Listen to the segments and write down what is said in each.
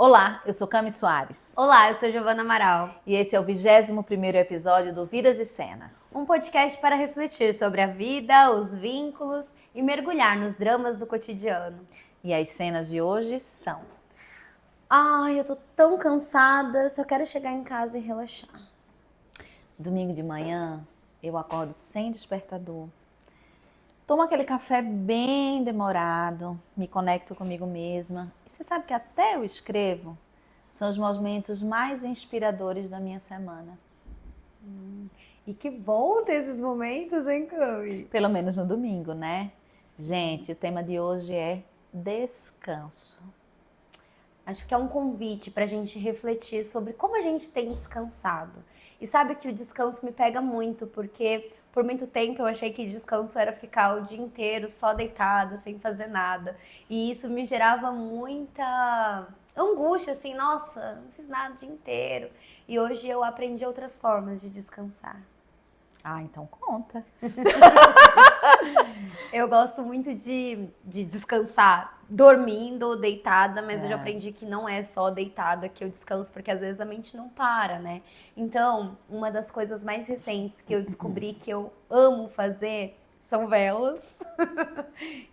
Olá, eu sou Cami Soares. Olá, eu sou Giovana Amaral. E esse é o 21º episódio do Vidas e Cenas. Um podcast para refletir sobre a vida, os vínculos e mergulhar nos dramas do cotidiano. E as cenas de hoje são... Ai, eu tô tão cansada, só quero chegar em casa e relaxar. Domingo de manhã, eu acordo sem despertador. Tomo aquele café bem demorado, me conecto comigo mesma. E você sabe que até eu escrevo, são os momentos mais inspiradores da minha semana. E que bom ter esses momentos, hein, Cami? Pelo menos no domingo, né? Gente, o tema de hoje é descanso. Acho que é um convite para a gente refletir sobre como a gente tem descansado. E sabe que o descanso me pega muito, porque por muito tempo eu achei que descanso era ficar o dia inteiro só deitada, sem fazer nada. E isso me gerava muita angústia, assim, nossa, não fiz nada o dia inteiro. E hoje eu aprendi outras formas de descansar. Ah, então conta. Eu gosto muito de descansar dormindo, deitada, mas eu já aprendi que não é só deitada que eu descanso, porque às vezes a mente não para, né? Então, uma das coisas mais recentes que eu descobri que eu amo fazer são velas.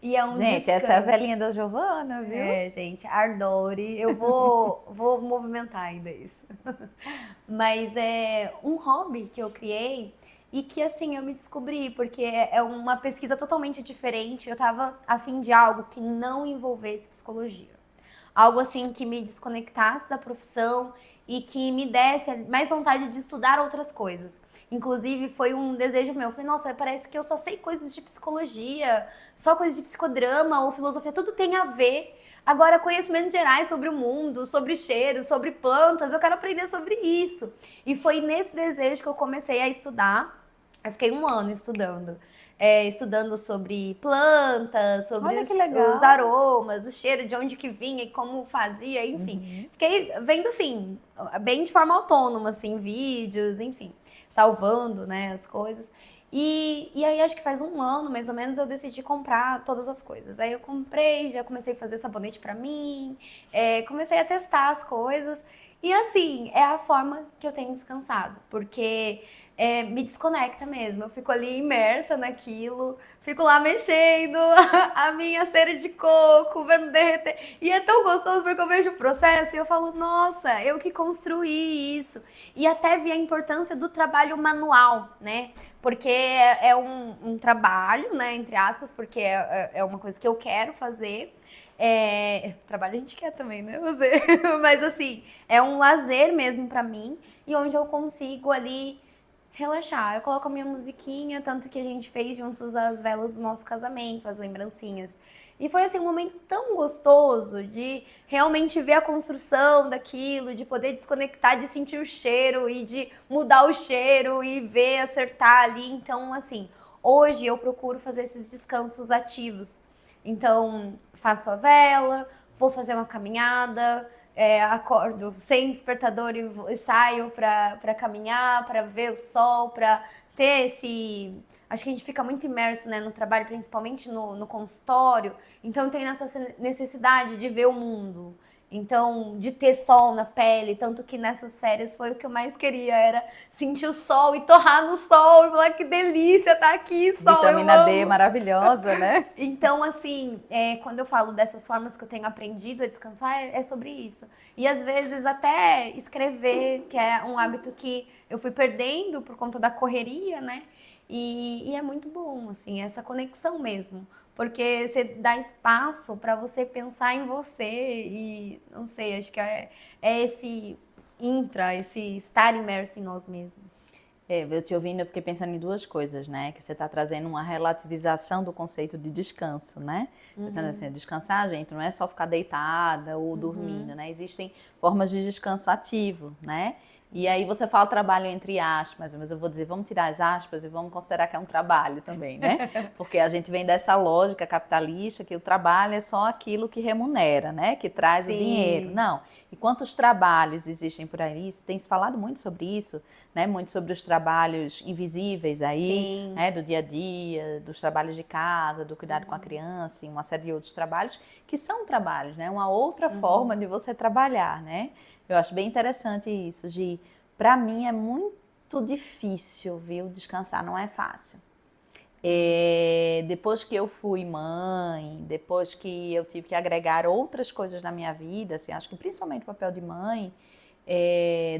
E é um Gente, descanso. essa é a velhinha da Giovana, viu? É, gente, ardore. Eu vou movimentar ainda isso. Mas é um hobby que eu criei e que, assim, eu me descobri, porque é uma pesquisa totalmente diferente. Eu tava a fim de algo que não envolvesse psicologia. Algo, assim, que me desconectasse da profissão e que me desse mais vontade de estudar outras coisas. Inclusive, foi um desejo meu. Eu falei, nossa, parece que eu só sei coisas de psicologia, só coisas de psicodrama ou filosofia, tudo tem a ver. Agora, conhecimentos gerais sobre o mundo, sobre cheiros, sobre plantas, eu quero aprender sobre isso. E foi nesse desejo que eu comecei a estudar. Eu fiquei um ano estudando. Estudando sobre plantas, sobre Olha que legal. os aromas, o cheiro, de onde que vinha e como fazia, enfim. Fiquei vendo, assim, bem de forma autônoma, assim, vídeos, enfim, salvando, né, as coisas. E aí, acho que faz um ano, mais ou menos, eu decidi comprar todas as coisas. Aí eu comprei, já comecei a fazer sabonete pra mim, comecei a testar as coisas. E assim, é a forma que eu tenho descansado, porque me desconecta mesmo. Eu fico ali imersa naquilo, fico lá mexendo a minha cera de coco, vendo derreter. E é tão gostoso porque eu vejo o processo e eu falo, nossa, eu que construí isso. E até vi a importância do trabalho manual, né? Porque é um trabalho, né, entre aspas, porque é uma coisa que eu quero fazer. Trabalho a gente quer também, né? Mas assim, é um lazer mesmo pra mim e onde eu consigo ali relaxar. Eu coloco a minha musiquinha, tanto que a gente fez juntos as velas do nosso casamento, as lembrancinhas. E foi assim um momento tão gostoso de realmente ver a construção daquilo, de poder desconectar, de sentir o cheiro e de mudar o cheiro e ver, acertar ali. Então, assim, hoje eu procuro fazer esses descansos ativos. Então, faço a vela, vou fazer uma caminhada, acordo sem despertador e saio para caminhar, para ver o sol, para ter esse... Acho que a gente fica muito imerso, né, no trabalho, principalmente no consultório. Então, tem essa necessidade de ver o mundo. Então, de ter sol na pele, tanto que nessas férias foi o que eu mais queria, era sentir o sol e torrar no sol e falar que delícia tá aqui, sol, Vitamina eu D amo. maravilhosa, né? Então, assim, quando eu falo dessas formas que eu tenho aprendido a descansar, é sobre isso. E às vezes até escrever, que é um hábito que eu fui perdendo por conta da correria, né? E é muito bom, assim, essa conexão mesmo. Porque você dá espaço para você pensar em você e, não sei, acho que é esse esse estar imerso em nós mesmos. Eu te ouvindo, eu fiquei pensando em duas coisas, né? Que você está trazendo uma relativização do conceito de descanso, né? Pensando assim, descansar, gente, não é só ficar deitada ou dormindo, né? Existem formas de descanso ativo, né? E aí você fala trabalho entre aspas, mas eu vou dizer, vamos tirar as aspas e vamos considerar que é um trabalho também, né? Porque a gente vem dessa lógica capitalista que o trabalho é só aquilo que remunera, né? Que traz o dinheiro. Não. E quantos trabalhos existem por aí? Tem se falado muito sobre isso, né? Muito sobre os trabalhos invisíveis aí, né? Do dia a dia, dos trabalhos de casa, do cuidado com a criança e uma série de outros trabalhos que são trabalhos, né? Uma outra forma de você trabalhar, né? Eu acho bem interessante isso, para mim é muito difícil, viu, descansar, não é fácil. Depois que eu fui mãe, depois que eu tive que agregar outras coisas na minha vida, assim, acho que principalmente o papel de mãe,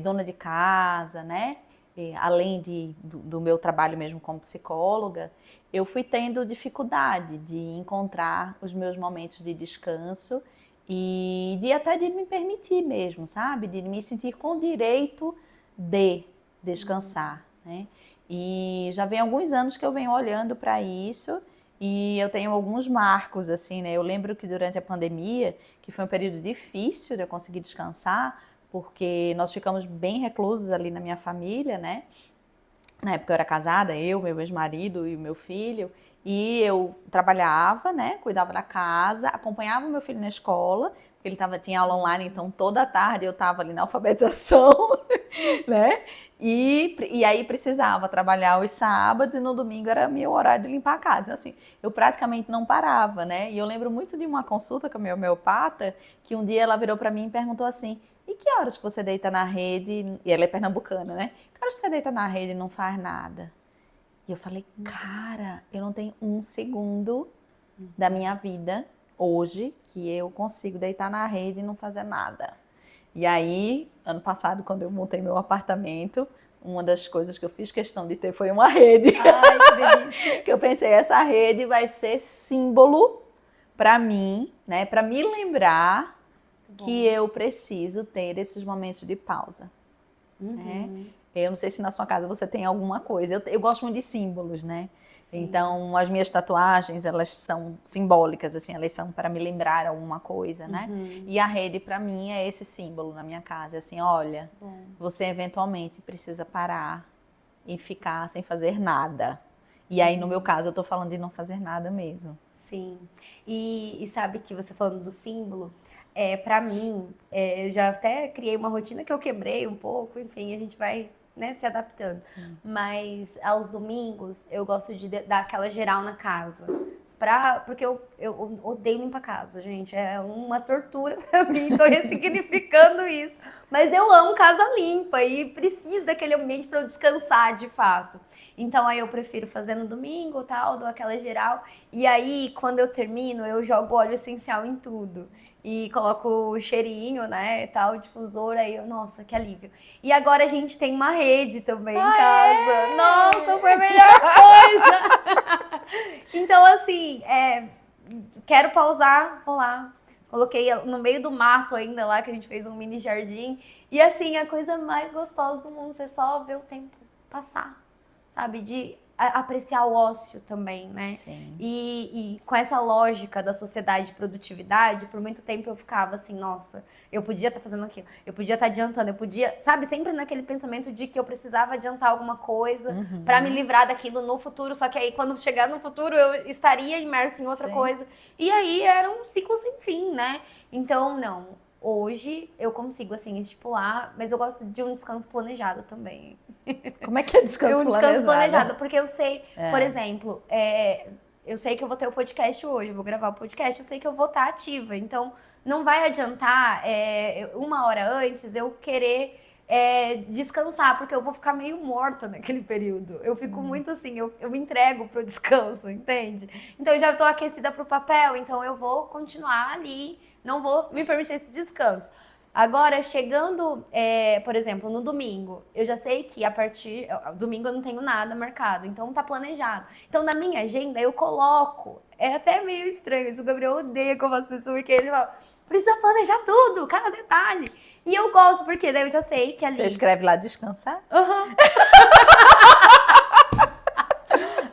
dona de casa, né, além do meu trabalho mesmo como psicóloga, eu fui tendo dificuldade de encontrar os meus momentos de descanso e até de me permitir mesmo, sabe? De me sentir com o direito de descansar, né? E já vem alguns anos que eu venho olhando para isso e eu tenho alguns marcos, assim, né? Eu lembro que durante a pandemia, que foi um período difícil de eu conseguir descansar, porque nós ficamos bem reclusos ali na minha família, né? Na época eu era casada, eu, meu ex-marido e o meu filho, e eu trabalhava, né, cuidava da casa, acompanhava o meu filho na escola, porque ele tinha aula online, então toda tarde eu estava ali na alfabetização, né, e aí precisava trabalhar os sábados e no domingo era meu horário de limpar a casa, assim, eu praticamente não parava, né, e eu lembro muito de uma consulta com a minha homeopata, que um dia ela virou para mim e perguntou assim, e que horas que você deita na rede, e ela é pernambucana, né, que horas você deita na rede e não faz nada? E eu falei, cara, eu não tenho um segundo da minha vida hoje que eu consigo deitar na rede e não fazer nada. E aí, ano passado, quando eu montei meu apartamento, uma das coisas que eu fiz questão de ter foi uma rede. Ai, que delícia. Que eu pensei, essa rede vai ser símbolo para mim, né? Para me lembrar que eu preciso ter esses momentos de pausa. Né? Eu não sei se na sua casa você tem alguma coisa. Eu gosto muito de símbolos, né? Sim. Então, as minhas tatuagens, elas são simbólicas, assim, elas são para me lembrar alguma coisa, né? E a rede, para mim, é esse símbolo na minha casa. É assim, olha, você eventualmente precisa parar e ficar sem fazer nada. E aí, no meu caso, eu tô falando de não fazer nada mesmo. Sim. E sabe que você falando do símbolo, para mim, eu já até criei uma rotina que eu quebrei um pouco, enfim, a gente vai, né, se adaptando. Sim. Mas aos domingos eu gosto de dar aquela geral na casa. Porque eu odeio limpar a casa, gente. É uma tortura pra mim, tô ressignificando isso. Mas eu amo casa limpa e preciso daquele ambiente para eu descansar de fato. Então aí eu prefiro fazer no domingo, tal, dou aquela geral. E aí, quando eu termino, eu jogo óleo essencial em tudo. E coloco o cheirinho, né, tal, difusor, aí eu, nossa, que alívio. E agora a gente tem uma rede também em casa. Nossa, foi a melhor coisa! Então, assim, quero pausar, vou lá. Coloquei no meio do mato ainda lá, que a gente fez um mini jardim. E assim, a coisa mais gostosa do mundo, você só vê o tempo passar. Sabe, de apreciar o ócio também, né? Sim. E com essa lógica da sociedade de produtividade, por muito tempo eu ficava assim, nossa, eu podia estar fazendo aquilo, eu podia estar adiantando, eu podia, sabe, sempre naquele pensamento de que eu precisava adiantar alguma coisa para me livrar daquilo no futuro, só que aí quando chegar no futuro eu estaria imersa em outra coisa. E aí era um ciclo sem fim, né? Então, não. Hoje eu consigo, assim, estipular, mas eu gosto de um descanso planejado também. Como é que é descanso planejado? Descanso planejado, porque eu sei, por exemplo, eu sei que eu vou ter o podcast hoje, eu vou gravar o podcast, eu sei que eu vou estar ativa. Então, não vai adiantar uma hora antes eu querer descansar, porque eu vou ficar meio morta naquele período. Eu fico muito assim, eu me entrego pro descanso, entende? Então, eu já estou aquecida pro papel, então eu vou continuar ali, não vou me permitir esse descanso. Agora, chegando, por exemplo, no domingo, eu já sei que domingo eu não tenho nada marcado, então tá planejado. Então, na minha agenda, eu coloco, é até meio estranho isso, o Gabriel odeia que eu faço isso, porque ele fala, precisa planejar tudo, cada detalhe. E eu gosto, porque daí eu já sei que ali... Você escreve lá, descansar?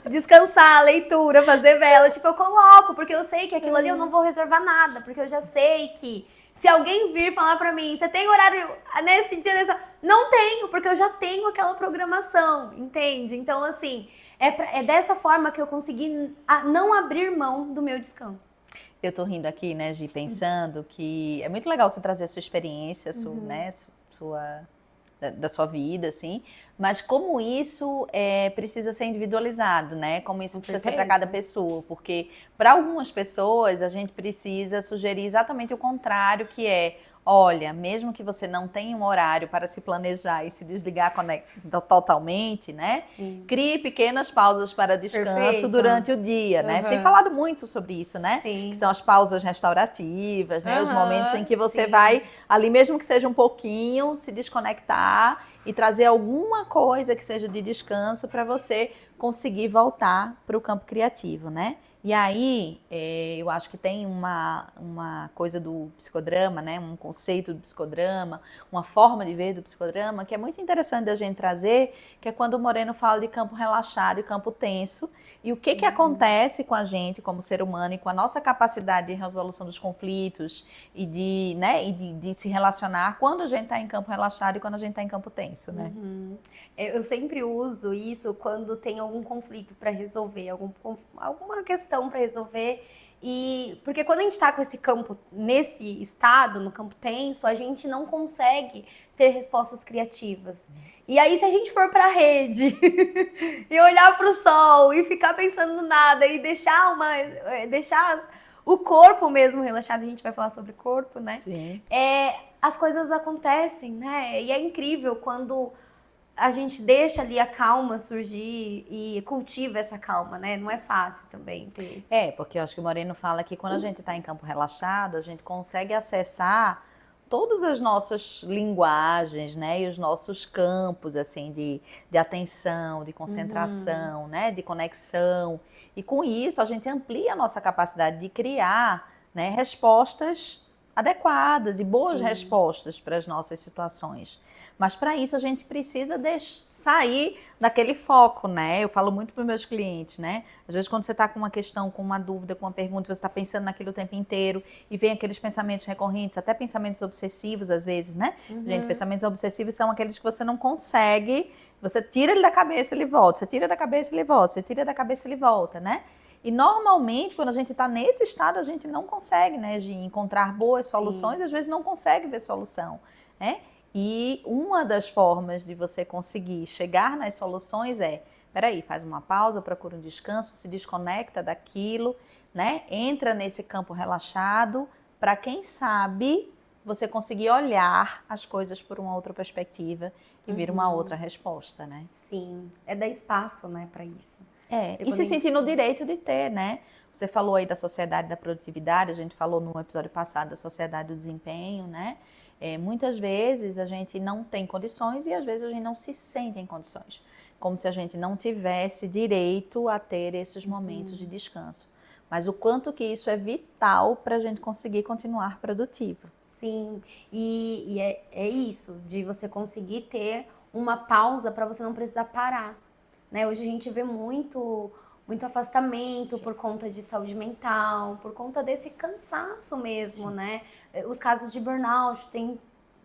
Descansar, leitura, fazer vela, tipo, eu coloco, porque eu sei que aquilo ali eu não vou reservar nada, porque eu já sei que se alguém vir falar pra mim, você tem horário nesse dia, Não tenho, porque eu já tenho aquela programação, entende? Então, assim, é dessa forma que eu consegui não abrir mão do meu descanso. Eu tô rindo aqui, né, Gi, pensando que é muito legal você trazer a sua experiência, né, da sua vida, assim, mas como isso precisa ser individualizado, né? Como isso precisa ser para cada pessoa, porque para algumas pessoas a gente precisa sugerir exatamente o contrário, que é, olha, mesmo que você não tenha um horário para se planejar e se desligar totalmente, né? Sim. Crie pequenas pausas para descanso durante o dia, né? Você tem falado muito sobre isso, né? Sim. Que são as pausas restaurativas, né? Os momentos em que você vai, ali mesmo que seja um pouquinho, se desconectar e trazer alguma coisa que seja de descanso para você conseguir voltar para o campo criativo, né? E aí, eu acho que tem uma coisa do psicodrama, né? Um conceito do psicodrama, uma forma de ver do psicodrama, que é muito interessante da gente trazer, que é quando o Moreno fala de campo relaxado e campo tenso, e o que acontece com a gente como ser humano e com a nossa capacidade de resolução dos conflitos e de se relacionar quando a gente está em campo relaxado e quando a gente está em campo tenso, né? Eu sempre uso isso quando tem algum conflito para resolver, alguma questão para resolver. E porque quando a gente está com esse campo, nesse estado, no campo tenso, a gente não consegue ter respostas criativas. E aí, se a gente for para a rede e olhar para o sol e ficar pensando nada e deixar o corpo mesmo relaxado, a gente vai falar sobre corpo, né? Sim. As coisas acontecem, né? E é incrível quando a gente deixa ali a calma surgir e cultiva essa calma, né? Não é fácil também ter isso. Porque eu acho que o Moreno fala que quando a gente está em campo relaxado, a gente consegue acessar todas as nossas linguagens, né? E os nossos campos, assim, de atenção, de concentração, né? De conexão. E com isso, a gente amplia a nossa capacidade de criar, né, respostas adequadas e boas respostas para as nossas situações. Mas para isso a gente precisa sair daquele foco, né? Eu falo muito para os meus clientes, né? Às vezes quando você está com uma questão, com uma dúvida, com uma pergunta, você está pensando naquilo o tempo inteiro e vem aqueles pensamentos recorrentes, até pensamentos obsessivos às vezes, né? Gente, pensamentos obsessivos são aqueles que você não consegue, você tira ele da cabeça e ele volta, você tira da cabeça e ele volta, você tira da cabeça e ele volta, né? E normalmente, quando a gente está nesse estado, a gente não consegue, né, de encontrar boas soluções, às vezes não consegue ver solução, né? E uma das formas de você conseguir chegar nas soluções peraí, faz uma pausa, procura um descanso, se desconecta daquilo, né? Entra nesse campo relaxado, para quem sabe você conseguir olhar as coisas por uma outra perspectiva e vir uma outra resposta, né? Sim, dar espaço, né, para isso. E se sentir no direito de ter, né? Você falou aí da sociedade da produtividade, a gente falou no episódio passado da sociedade do desempenho, né? Muitas vezes a gente não tem condições e às vezes a gente não se sente em condições. Como se a gente não tivesse direito a ter esses momentos de descanso. Mas o quanto que isso é vital para a gente conseguir continuar produtivo. Sim, e é isso, de você conseguir ter uma pausa para você não precisar parar. Né? Hoje a gente vê muito afastamento por conta de saúde mental, por conta desse cansaço mesmo, né? Os casos de burnout têm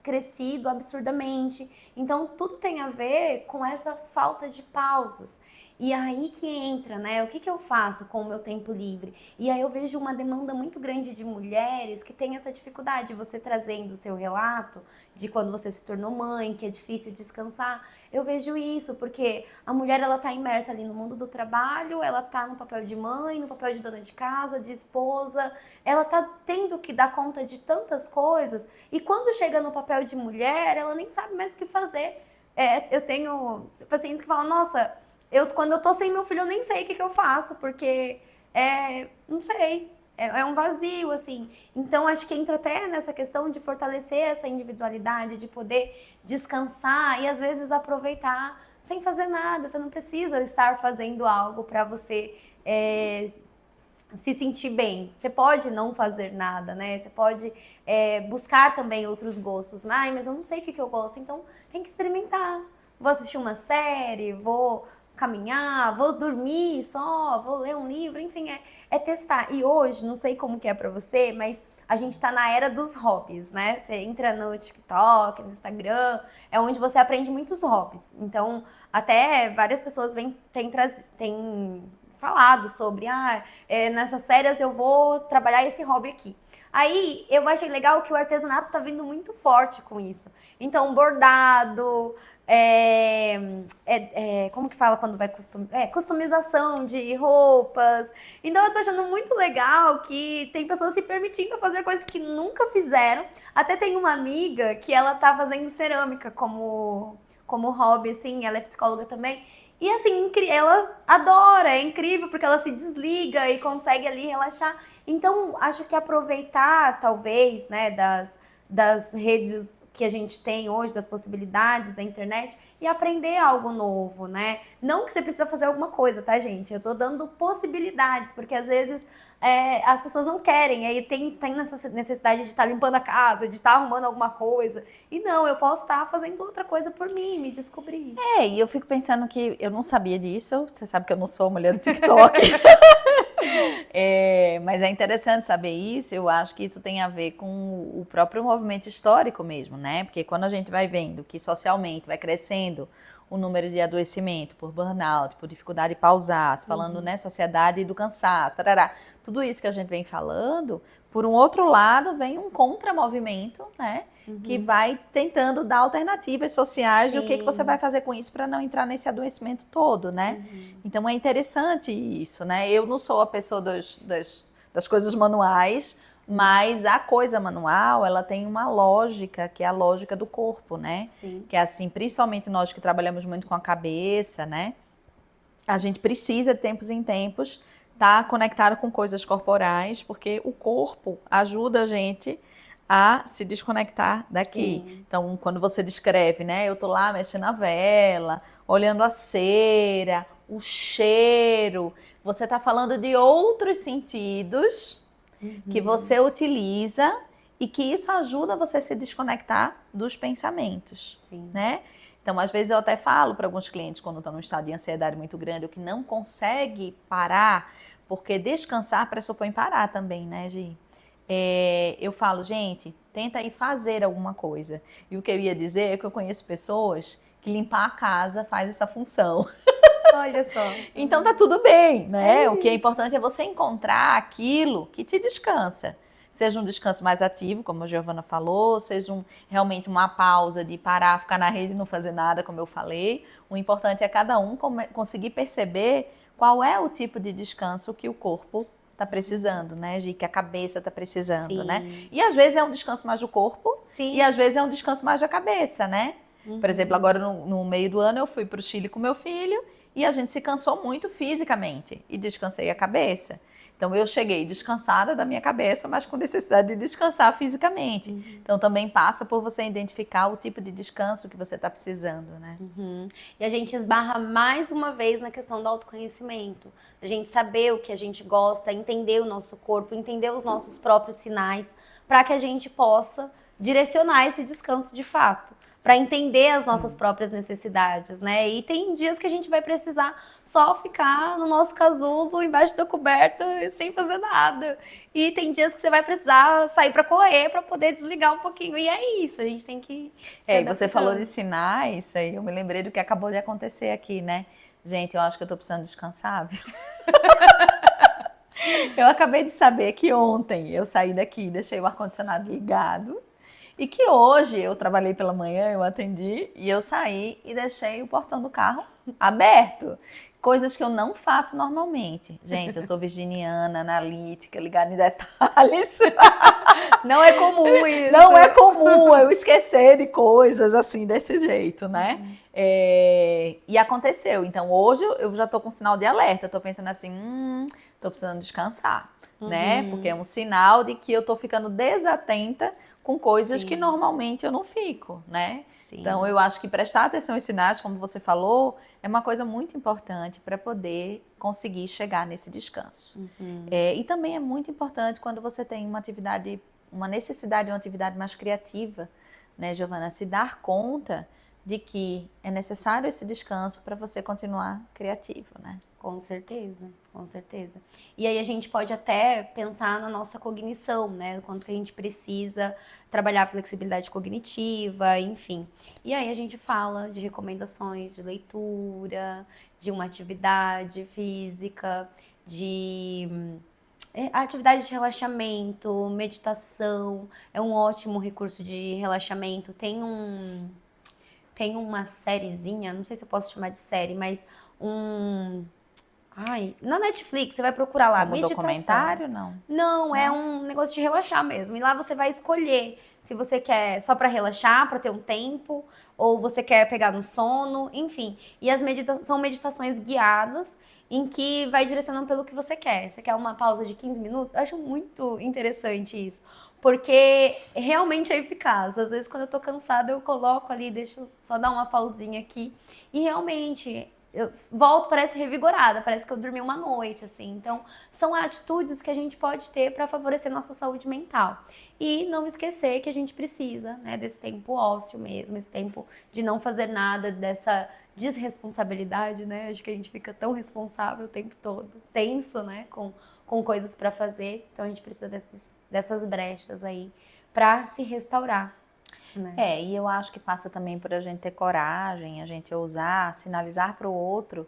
crescido absurdamente. Então, tudo tem a ver com essa falta de pausas. E aí que entra, né? O que eu faço com o meu tempo livre? E aí eu vejo uma demanda muito grande de mulheres que têm essa dificuldade. Você trazendo o seu relato de quando você se tornou mãe, que é difícil descansar. Eu vejo isso, porque a mulher, ela tá imersa ali no mundo do trabalho, ela tá no papel de mãe, no papel de dona de casa, de esposa, ela tá tendo que dar conta de tantas coisas, e quando chega no papel de mulher, ela nem sabe mais o que fazer. Eu tenho pacientes que falam, nossa, quando eu tô sem meu filho, eu nem sei o que eu faço, porque, não sei, é um vazio, assim. Então, acho que entra até nessa questão de fortalecer essa individualidade, de poder descansar e, às vezes, aproveitar sem fazer nada. Você não precisa estar fazendo algo para você se sentir bem. Você pode não fazer nada, né? Você pode buscar também outros gostos. Mas eu não sei o que eu gosto, então tem que experimentar. Vou assistir uma série, vou caminhar, vou dormir só, vou ler um livro, enfim, é testar. E hoje, não sei como que é pra você, mas a gente tá na era dos hobbies, né? Você entra no TikTok, no Instagram, é onde você aprende muitos hobbies. Então, até várias pessoas têm falado sobre, nessas férias eu vou trabalhar esse hobby aqui. Aí, eu achei legal que o artesanato tá vindo muito forte com isso. Então, bordado, como que fala quando vai customização de roupas. Então eu tô achando muito legal que tem pessoas se permitindo fazer coisas que nunca fizeram. Até tem uma amiga que ela tá fazendo cerâmica como hobby, assim, ela é psicóloga também. E assim, ela adora, é incrível porque ela se desliga e consegue ali relaxar. Então, acho que aproveitar, talvez, né, das redes que a gente tem hoje, das possibilidades da internet e aprender algo novo, né? Não que você precisa fazer alguma coisa, tá, gente? Eu tô dando possibilidades, porque às vezes as pessoas não querem, aí tem essa necessidade de estar limpando a casa, de estar arrumando alguma coisa. E não, eu posso estar fazendo outra coisa por mim, me descobrir. E eu fico pensando que eu não sabia disso, você sabe que eu não sou a mulher do TikTok. Mas é interessante saber isso, eu acho que isso tem a ver com o próprio movimento histórico mesmo, né? Porque quando a gente vai vendo que socialmente vai crescendo o número de adoecimento por burnout, por dificuldade de pausar, falando, né, sociedade do cansaço, tarará, tudo isso que a gente vem falando, por um outro lado vem um contramovimento, né? Que vai tentando dar alternativas sociais do que você vai fazer com isso para não entrar nesse adoecimento todo, né? Então é interessante isso, né? Eu não sou a pessoa das coisas manuais, mas a coisa manual, ela tem uma lógica, que é a lógica do corpo, né? Sim. Que é assim, principalmente nós que trabalhamos muito com a cabeça, né? A gente precisa, de tempos em tempos, estar conectado com coisas corporais, porque o corpo ajuda a gente a se desconectar daqui. Sim. Então, quando você descreve, né? Eu tô lá mexendo a vela, olhando a cera, o cheiro. Você tá falando de outros sentidos que você utiliza e que isso ajuda você a se desconectar dos pensamentos, Sim. né? Então, às vezes eu até falo para alguns clientes quando estão num estado de ansiedade muito grande, ou que não consegue parar, porque descansar pressupõe parar também, né, Gi? Eu falo, gente, tenta aí fazer alguma coisa. E o que eu ia dizer é que eu conheço pessoas que limpar a casa faz essa função. Olha só. Então tá tudo bem, né? O que é importante é você encontrar aquilo que te descansa. Seja um descanso mais ativo, como a Giovana falou, seja realmente uma pausa de parar, ficar na rede e não fazer nada, como eu falei. O importante é cada um conseguir perceber qual é o tipo de descanso que o corpo está precisando, né, Gi? Que a cabeça está precisando, Sim. né? E às vezes é um descanso mais do corpo, Sim. e às vezes é um descanso mais da cabeça, né? Por exemplo, agora no meio do ano eu fui para o Chile com meu filho e a gente se cansou muito fisicamente e descansei a cabeça. Então eu cheguei descansada da minha cabeça, mas com necessidade de descansar fisicamente. Então também passa por você identificar o tipo de descanso que você está precisando, né? E a gente esbarra mais uma vez na questão do autoconhecimento. A gente saber o que a gente gosta, entender o nosso corpo, entender os nossos próprios sinais, para que a gente possa direcionar esse descanso de fato. Para entender as nossas próprias necessidades, né? E tem dias que a gente vai precisar só ficar no nosso casulo, embaixo da coberta, sem fazer nada. E tem dias que você vai precisar sair para correr, para poder desligar um pouquinho. E é isso, a gente tem que se E você adaptando. falou de sinais, aí eu me lembrei do que acabou de acontecer aqui, né? Gente, eu acho que eu tô precisando descansar, viu? Eu acabei de saber que ontem eu saí daqui, deixei o ar-condicionado ligado. E que hoje eu trabalhei pela manhã, eu atendi, e eu saí e deixei o portão do carro aberto. Coisas que eu não faço normalmente. Gente, eu sou virginiana, analítica, ligada em detalhes. Não é comum isso. Não é comum eu esquecer de coisas assim, desse jeito, né? E aconteceu. Então, hoje eu já tô com sinal de alerta. Tô pensando assim, tô precisando descansar, né? Porque é um sinal de que eu tô ficando desatenta com coisas que normalmente eu não fico, né? Sim. Então, eu acho que prestar atenção aos sinais, como você falou, é uma coisa muito importante para poder conseguir chegar nesse descanso. E também é muito importante quando você tem uma necessidade de uma atividade mais criativa, né, Giovana? Se dar conta de que é necessário esse descanso para você continuar criativo, né? Com certeza, com certeza. E aí a gente pode até pensar na nossa cognição, né? Quanto que a gente precisa trabalhar a flexibilidade cognitiva, enfim. E aí a gente fala de recomendações de leitura, de uma atividade física, de atividade de relaxamento, meditação. É um ótimo recurso de relaxamento. Tem uma sériezinha, não sei se eu posso chamar de série, mas um Ai, na Netflix você vai procurar lá, Como meditação. documentário, não? Não, é Não? um negócio de relaxar mesmo. E lá você vai escolher se você quer só para relaxar, para ter um tempo, ou você quer pegar no sono, enfim. E são meditações guiadas em que vai direcionando pelo que você quer. Você quer uma pausa de 15 minutos? Eu acho muito interessante isso, porque realmente é eficaz. Às vezes quando eu tô cansada, eu coloco ali, deixo só dar uma pausinha aqui e realmente eu volto, parece revigorada, parece que eu dormi uma noite, assim. Então, são atitudes que a gente pode ter para favorecer nossa saúde mental. E não esquecer que a gente precisa, né, desse tempo ósseo mesmo, esse tempo de não fazer nada, dessa desresponsabilidade, né? Acho que a gente fica tão responsável o tempo todo, tenso, né, com coisas para fazer. Então, a gente precisa dessas brechas aí para se restaurar, né? E eu acho que passa também por a gente ter coragem, a gente ousar, sinalizar para o outro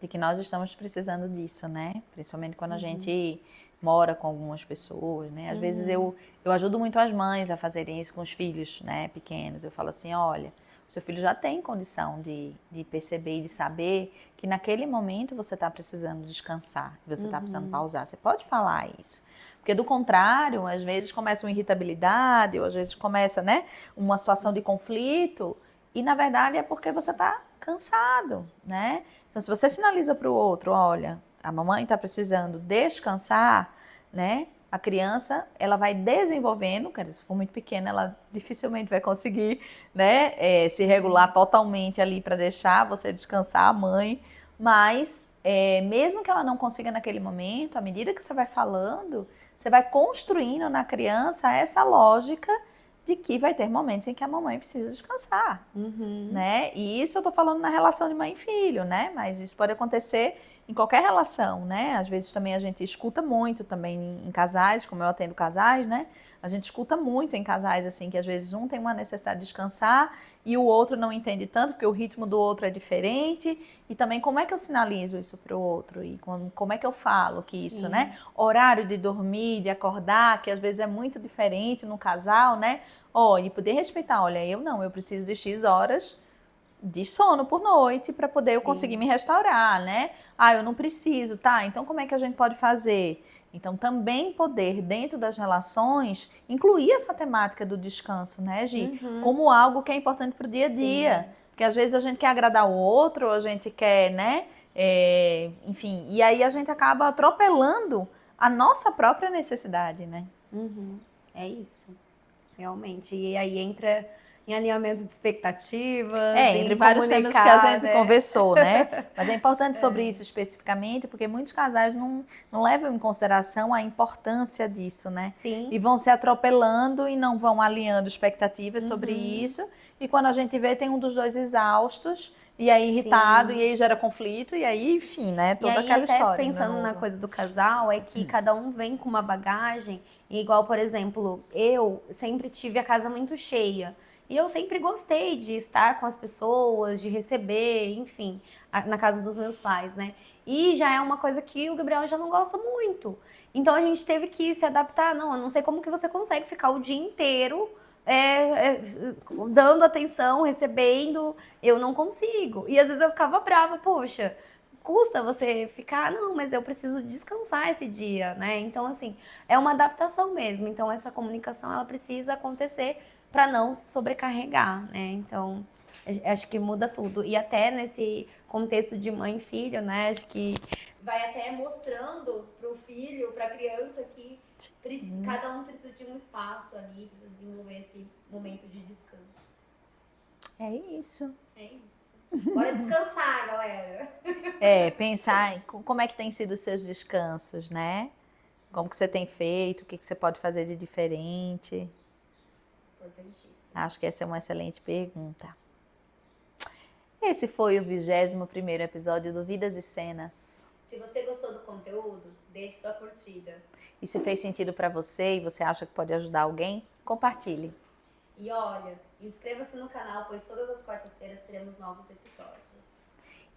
de que nós estamos precisando disso, né? Principalmente quando a gente mora com algumas pessoas, né? Às vezes eu ajudo muito as mães a fazerem isso com os filhos, né, pequenos. Eu falo assim, olha, o seu filho já tem condição de perceber e de saber que naquele momento você está precisando descansar, você está precisando pausar. Você pode falar isso. Porque do contrário, às vezes começa uma irritabilidade, ou às vezes começa, né, uma situação de conflito, e na verdade é porque você está cansado, né? Então, se você sinaliza para o outro, olha, a mamãe está precisando descansar, né? A criança, ela vai desenvolvendo, se for muito pequena, ela dificilmente vai conseguir, né, se regular totalmente ali para deixar você descansar a mãe, mas mesmo que ela não consiga naquele momento, à medida que você vai falando, você vai construindo na criança essa lógica de que vai ter momentos em que a mamãe precisa descansar, né? E isso eu tô falando na relação de mãe e filho, né? Mas isso pode acontecer em qualquer relação, né? Às vezes também a gente escuta muito também em casais, como eu atendo casais, né? A gente escuta muito em casais, assim, que às vezes um tem uma necessidade de descansar e o outro não entende tanto, porque o ritmo do outro é diferente. E também como é que eu sinalizo isso para o outro? E como é que eu falo que isso, né? Horário de dormir, de acordar, que às vezes é muito diferente no casal, né? E poder respeitar, olha, eu preciso de X horas de sono por noite para poder eu conseguir me restaurar, né? Eu não preciso, tá? Então como é que a gente pode fazer? Então também poder, dentro das relações, incluir essa temática do descanso, né, Gi? Como algo que é importante para o dia a dia. Porque às vezes a gente quer agradar o outro, a gente quer, né? Enfim, e aí a gente acaba atropelando a nossa própria necessidade, né? É isso, realmente. E aí entra em alinhamento de expectativas, Entre vários temas que a gente conversou, né? Mas é importante sobre isso especificamente, porque muitos casais não levam em consideração a importância disso, né? Sim. E vão se atropelando e não vão alinhando expectativas sobre isso. E quando a gente vê, tem um dos dois exaustos, e aí irritado, e aí gera conflito, e aí, enfim, né? Toda aquela história. E aí, até pensando na coisa do casal, é que cada um vem com uma bagagem, igual, por exemplo, eu sempre tive a casa muito cheia. E eu sempre gostei de estar com as pessoas, de receber, enfim, na casa dos meus pais, né? E já é uma coisa que o Gabriel já não gosta muito. Então a gente teve que se adaptar. Não, eu não sei como que você consegue ficar o dia inteiro dando atenção, recebendo. Eu não consigo. E às vezes eu ficava brava, poxa, custa você ficar, não, mas eu preciso descansar esse dia, né? Então, assim, é uma adaptação mesmo. Então, essa comunicação, ela precisa acontecer para não se sobrecarregar, né? Então, acho que muda tudo. E até nesse contexto de mãe e filho, né? Acho que vai até mostrando pro filho, pra criança que cada um precisa de um espaço ali, precisa desenvolver esse momento de descanso. É isso. É isso. Bora descansar, galera. Pensar em como é que tem sido os seus descansos, né? Como que você tem feito, o que você pode fazer de diferente. Importantíssimo. Acho que essa é uma excelente pergunta. Esse foi o 21º episódio do Vidas e Cenas. Se você gostou do conteúdo, deixe sua curtida. E se fez sentido para você e você acha que pode ajudar alguém, compartilhe. E olha, inscreva-se no canal, pois todas as quartas-feiras teremos novos episódios.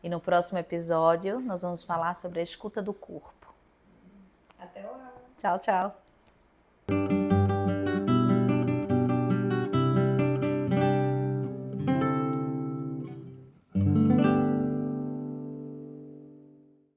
E no próximo episódio, nós vamos falar sobre a escuta do corpo. Até lá! Tchau, tchau!